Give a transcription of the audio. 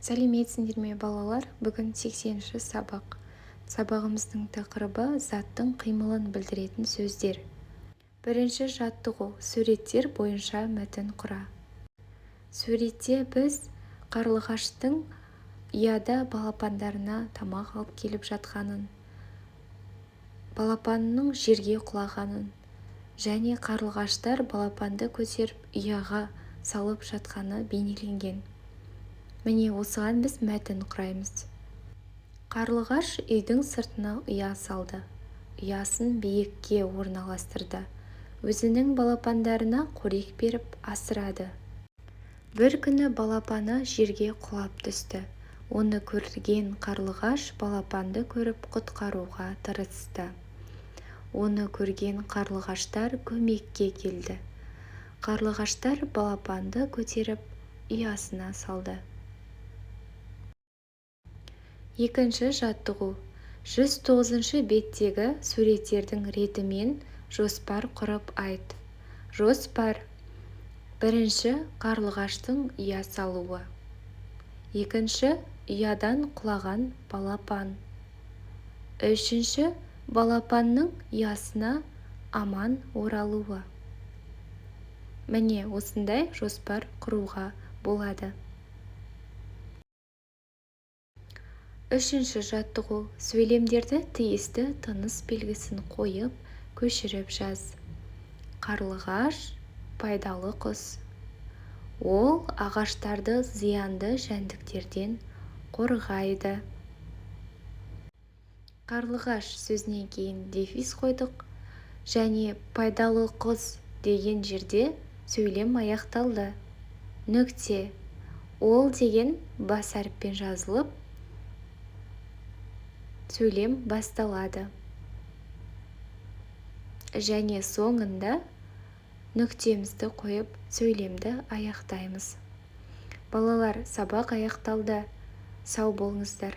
Сәлеметсіңдер ме балалар? Бүгін 80-ші сабақ. Сабағымыздың тақырыбы заттың қимылын білдіретін сөздер. Бірінші жаттығу. Суреттер бойынша мәтін құра. Суретте біз қарлығаштың ұяда балапандарына тамақ алып келіп жатқанын, балапанының жерге құлағанын және қарлығаштар балапанды көтеріп ұяға салып жатқаны бейнеленген. Міне осыған біз мәтін құраймыз. Қарлығаш үйдің сыртына ұя салды. Ұясын биікке орналастырды. Өзінің балапандарына қорек беріп асырады. Бір күні балапаны жерге құлап түсті. Оны көрген қарлығаш балапанды көріп құтқаруға тырысты. Оны көрген қарлығаштар көмекке келді. Қарлығаштар балапанды көтеріп ұясына салды. Екінші жаттығу. 109-шы беттегі суреттердің ретімен жоспар құрып айт. Жоспар. Бірінші, қарлығаштың ұя салуы. Екінші, ұядан құлаған балапан. Үшінші, балапанның ұясына аман оралуы. Міне осындай жоспар құруға болады. Үшінші жаттығу. Сөйлемдерді тиісті тыныс белгісін қойып, көшіріп жаз. Қарлығаш пайдалы құс. Ол ағаштарды зиянды жәндіктерден қорғайды. Қарлығаш сөзінен кейін дефис қойдық және пайдалы құс деген жерде сөйлем аяқталды. Нүкте. Ол деген бас әріппен жазылып, сөйлем басталады. Және соңында нүктемізді қойып сөйлемді аяқтаймыз. Балалар, сабақ аяқталды. Сау болыңыздар.